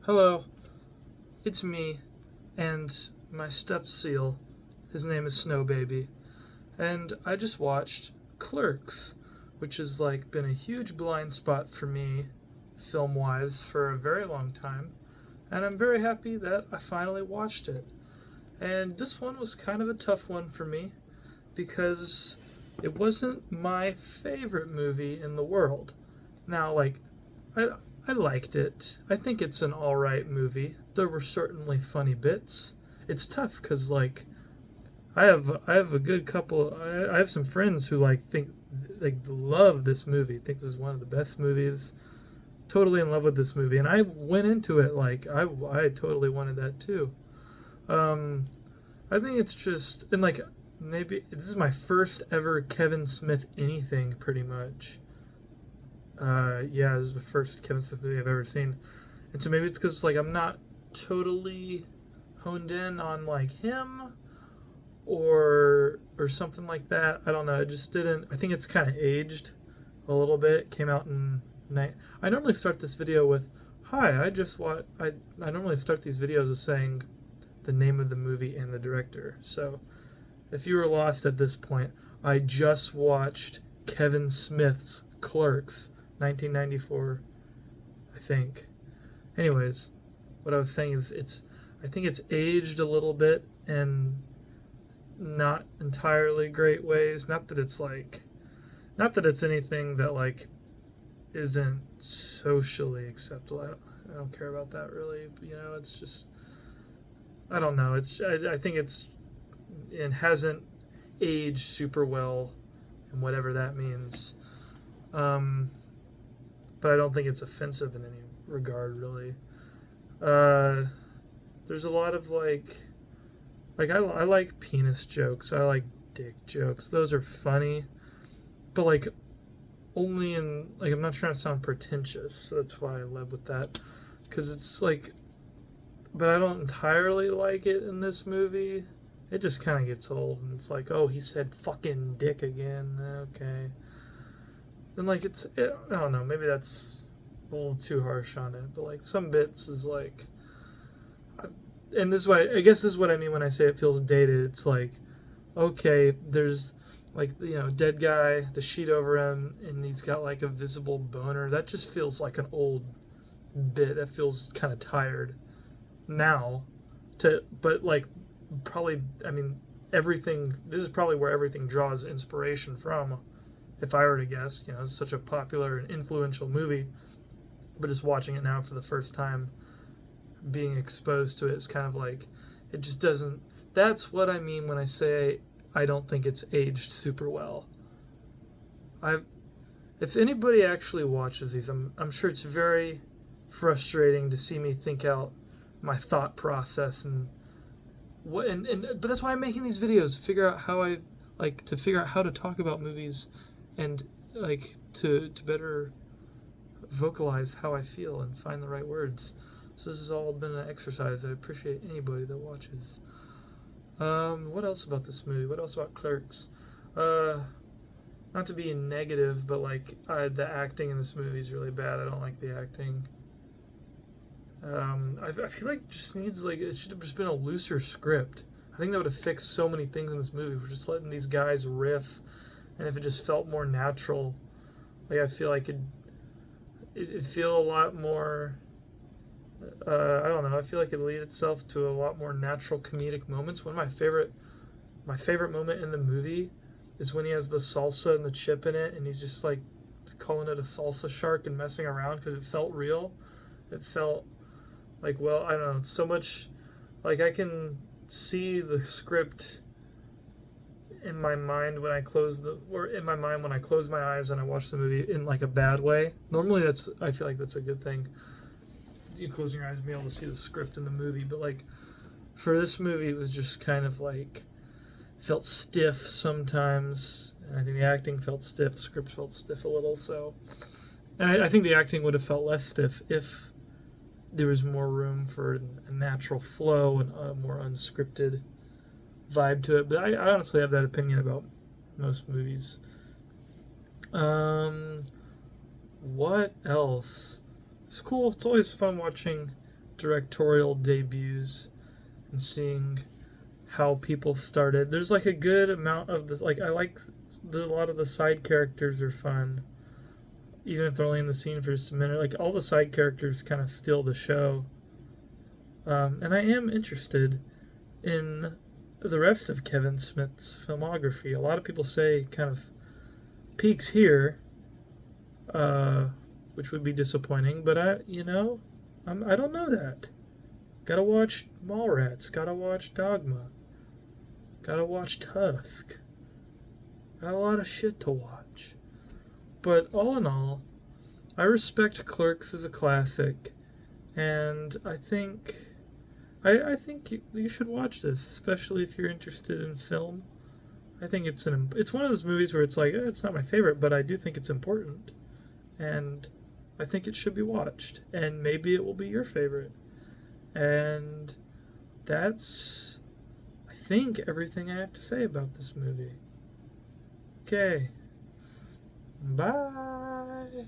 Hello, it's me and my stuffed seal. His name is Snow Baby. And I just watched Clerks, which has been a huge blind spot for me film wise for a very long time. And I'm very happy that I finally watched it. And this one was kind of a tough one for me because it wasn't my favorite movie in the world. Now, I, I liked it. I think it's an alright movie. There were certainly funny bits. It's tough because, I have a good couple. I have some friends who think love this movie. Think this is one of the best movies. Totally in love with this movie, and I went into it I totally wanted that too. Um, I think it's just and maybe this is my first ever Kevin Smith anything pretty much. Yeah, this is the first Kevin Smith movie I've ever seen, and so maybe it's because I'm not totally honed in on him or something like that. I don't know. It just didn't. I think it's kind of aged a little bit. Came out in night. I normally start this video with, "Hi, I just watch." I normally start these videos with saying the name of the movie and the director. So if you were lost at this point, I just watched Kevin Smith's Clerks, 1994, I think. Anyways, what I was saying is I think it's aged a little bit and not entirely great ways. Not that it's anything that isn't socially acceptable. I don't care about that really. It's just I don't know. I think it hasn't aged super well, and whatever that means. Um, but I don't think it's offensive in any regard really. Uh, there's a lot of I like penis jokes. I like dick jokes. Those are funny, but only in I'm not trying to sound pretentious, so that's why I led with that. Because it's but I don't entirely like it in this movie. It just kind of gets old, and it's oh, he said fucking dick again. Okay, and I don't know. Maybe that's a little too harsh on it, but some bits is and this is what I guess this is what I mean when I say it feels dated. It's okay, there's dead guy, the sheet over him, and he's got a visible boner. That just feels like an old bit. That feels kind of tired now. But probably, I mean, everything. This is probably where everything draws inspiration from. If I were to guess, it's such a popular and influential movie. But just watching it now for the first time, being exposed to it is kind of it just doesn't. That's what I mean when I say I don't think it's aged super well. If anybody actually watches these, I'm sure it's very frustrating to see me think out my thought process and but that's why I'm making these videos to figure out how to figure out how to talk about movies and to better vocalize how I feel and find the right words. So this has all been an exercise. I appreciate anybody that watches. What else about this movie? What else about Clerks? Not to be negative, but the acting in this movie is really bad. I don't like the acting. I feel it just needs it should have just been a looser script. I think that would have fixed so many things in this movie. We're just letting these guys riff, and if it just felt more natural, I feel it'd feel a lot more. I don't know. I feel it'd lead itself to a lot more natural comedic moments. One of my favorite moment in the movie is when he has the salsa and the chip in it, and he's just calling it a salsa shark and messing around because it felt real. It felt well, I don't know, so much I can see the script in my mind when I close my eyes and I watch the movie in a bad way. Normally I feel that's a good thing. You closing your eyes and be able to see the script in the movie, but for this movie it was just kind of felt stiff sometimes, and I think the acting felt stiff, the script felt stiff a little, so and I think the acting would have felt less stiff if there was more room for a natural flow and a more unscripted vibe to it. But I honestly have that opinion about most movies. What else? It's cool. It's always fun watching directorial debuts and seeing how people started. There's like a good amount of this. Like I like a lot of the side characters are fun, even if they're only in the scene for just a minute. Like all the side characters kind of steal the show. And I am interested in the rest of Kevin Smith's filmography. A lot of people say kind of peaks here, which would be disappointing. But I don't know that. Gotta watch Mallrats. Gotta watch Dogma. Gotta watch Tusk. Got a lot of shit to watch. But all in all, I respect Clerks as a classic, and I think you should watch this, especially if you're interested in film. I think it's one of those movies where it's like, it's not my favorite, but I do think it's important, and I think it should be watched, and maybe it will be your favorite. And that's, I think, everything I have to say about this movie. Okay. Bye.